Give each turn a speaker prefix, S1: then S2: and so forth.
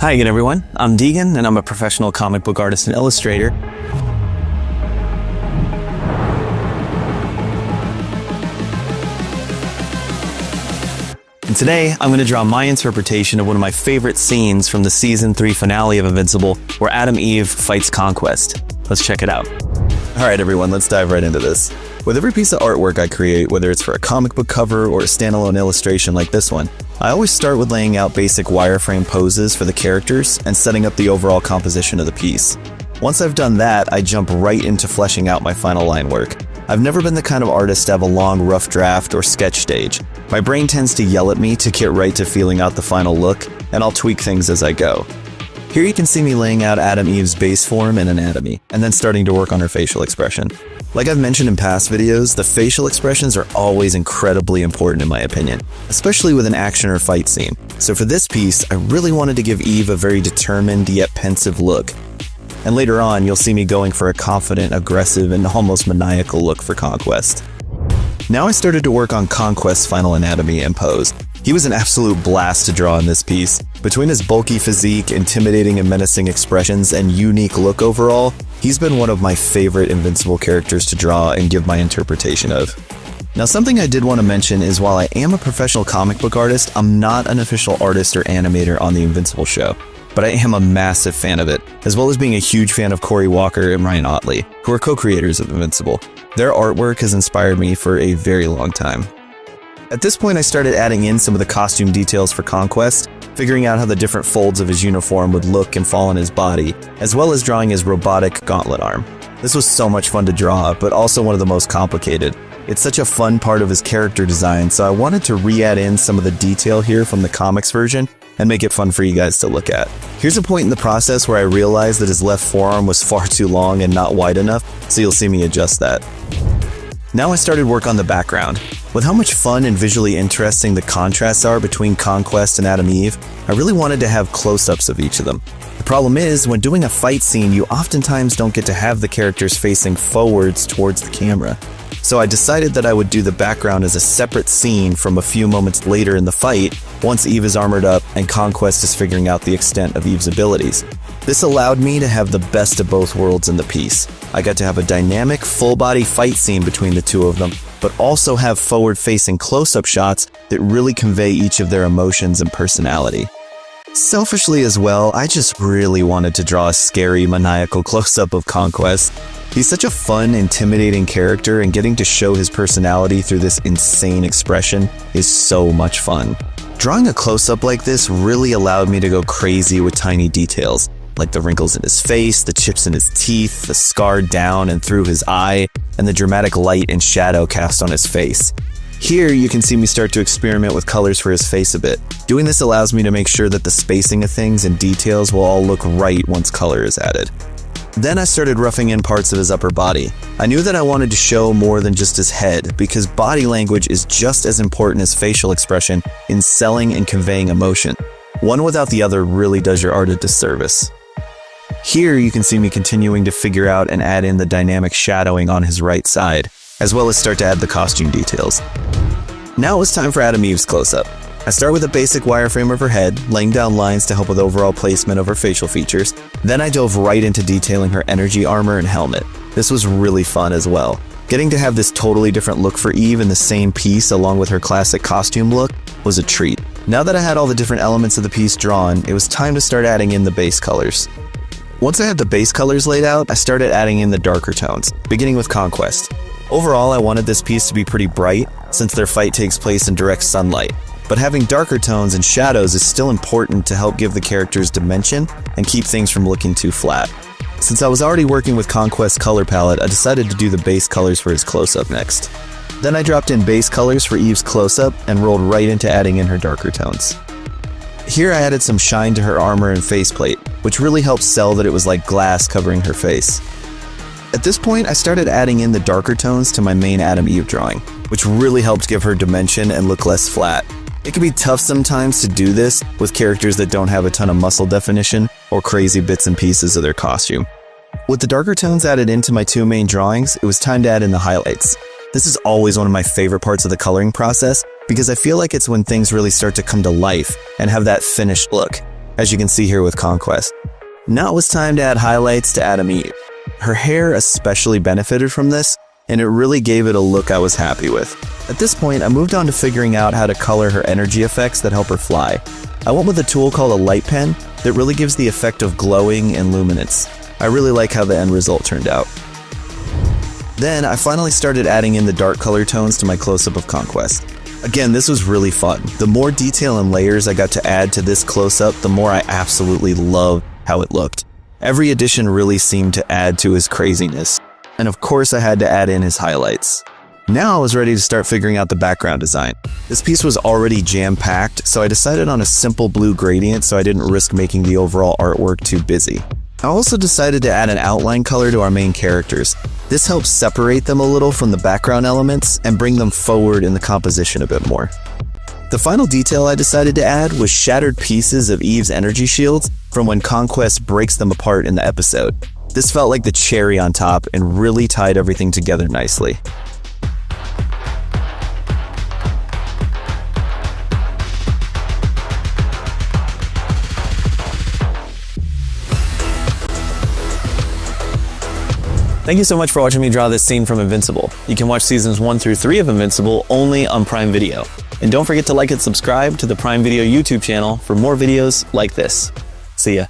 S1: Hi again, everyone. I'm Deegan, and I'm a professional comic book artist and illustrator. And today, I'm going to draw my interpretation of one of my favorite scenes from the Season 3 finale of Invincible, where Adam Eve fights Conquest. Let's check it out. Alright everyone, let's dive right into this. With every piece of artwork I create, whether it's for a comic book cover or a standalone illustration like this one, I always start with laying out basic wireframe poses for the characters and setting up the overall composition of the piece. Once I've done that, I jump right into fleshing out my final line work. I've never been the kind of artist to have a long rough draft or sketch stage. My brain tends to yell at me to get right to feeling out the final look, and I'll tweak things as I go. Here you can see me laying out Adam Eve's base form and anatomy, and then starting to work on her facial expression. Like I've mentioned in past videos, the facial expressions are always incredibly important in my opinion, especially with an action or fight scene. So for this piece, I really wanted to give Eve a very determined yet pensive look. And later on, you'll see me going for a confident, aggressive, and almost maniacal look for Conquest. Now I started to work on Conquest's final anatomy and pose. He was an absolute blast to draw in this piece. Between his bulky physique, intimidating and menacing expressions, and unique look overall, he's been one of my favorite Invincible characters to draw and give my interpretation of. Now something I did want to mention is while I am a professional comic book artist, I'm not an official artist or animator on the Invincible show. But I am a massive fan of it, as well as being a huge fan of Cory and Ryan Ottley, who are co-creators of Invincible. Their artwork has inspired me for a very long time. At this point, I started adding in some of the costume details for Conquest, figuring out how the different folds of his uniform would look and fall on his body, as well as drawing his robotic gauntlet arm. This was so much fun to draw, but also one of the most complicated. It's such a fun part of his character design, so I wanted to re-add in some of the detail here from the comics version and make it fun for you guys to look at. Here's a point in the process where I realized that his left forearm was far too long and not wide enough, so you'll see me adjust that. Now I started work on the background. With how much fun and visually interesting the contrasts are between Conquest and Adam Eve, I really wanted to have close-ups of each of them. The problem is, when doing a fight scene, you oftentimes don't get to have the characters facing forwards towards the camera. So I decided that I would do the background as a separate scene from a few moments later in the fight, once Eve is armored up and Conquest is figuring out the extent of Eve's abilities. This allowed me to have the best of both worlds in the piece. I got to have a dynamic, full-body fight scene between the two of them, but also have forward-facing close-up shots that really convey each of their emotions and personality. Selfishly as well, I just really wanted to draw a scary, maniacal close-up of Conquest. He's such a fun, intimidating character, and getting to show his personality through this insane expression is so much fun. Drawing a close-up like this really allowed me to go crazy with tiny details, like the wrinkles in his face, the chips in his teeth, the scar down and through his eye, and the dramatic light and shadow cast on his face. Here you can see me start to experiment with colors for his face a bit. Doing this allows me to make sure that the spacing of things and details will all look right once color is added. Then I started roughing in parts of his upper body. I knew that I wanted to show more than just his head, because body language is just as important as facial expression in selling and conveying emotion. One without the other really does your art a disservice. Here you can see me continuing to figure out and add in the dynamic shadowing on his right side, as well as start to add the costume details. Now it's time for Adam Eve's close-up. I start with a basic wireframe of her head, laying down lines to help with overall placement of her facial features. Then I dove right into detailing her energy armor and helmet. This was really fun as well. Getting to have this totally different look for Eve in the same piece along with her classic costume look was a treat. Now that I had all the different elements of the piece drawn, it was time to start adding in the base colors. Once I had the base colors laid out, I started adding in the darker tones, beginning with Conquest. Overall, I wanted this piece to be pretty bright, since their fight takes place in direct sunlight. But having darker tones and shadows is still important to help give the characters dimension and keep things from looking too flat. Since I was already working with Conquest's color palette, I decided to do the base colors for his close-up next. Then I dropped in base colors for Eve's close-up and rolled right into adding in her darker tones. Here I added some shine to her armor and faceplate, which really helped sell that it was like glass covering her face. At this point, I started adding in the darker tones to my main Adam Eve drawing, which really helped give her dimension and look less flat. It can be tough sometimes to do this with characters that don't have a ton of muscle definition or crazy bits and pieces of their costume. With the darker tones added into my two main drawings, it was time to add in the highlights. This is always one of my favorite parts of the coloring process because I feel like it's when things really start to come to life and have that finished look. as you can see here with Conquest. Now it was time to add highlights to Adam Eve. Her hair especially benefited from this, and it really gave it a look I was happy with. At this point, I moved on to figuring out how to color her energy effects that help her fly. I went with a tool called a light pen that really gives the effect of glowing and luminance. I really like how the end result turned out. Then I finally started adding in the dark color tones to my close-up of Conquest. Again, this was really fun. The more detail and layers I got to add to this close-up, the more I absolutely loved how it looked. Every addition really seemed to add to his craziness. And of course I had to add in his highlights. Now I was ready to start figuring out the background design. This piece was already jam-packed, so I decided on a simple blue gradient so I didn't risk making the overall artwork too busy. I also decided to add an outline color to our main characters. This helps separate them a little from the background elements and bring them forward in the composition a bit more. The final detail I decided to add was shattered pieces of Eve's energy shields from when Conquest breaks them apart in the episode. This felt like the cherry on top and really tied everything together nicely. Thank you so much for watching me draw this scene from Invincible. You can watch seasons 1 through 3 of Invincible only on Prime Video. And don't forget to like and subscribe to the Prime Video YouTube channel for more videos like this. See ya.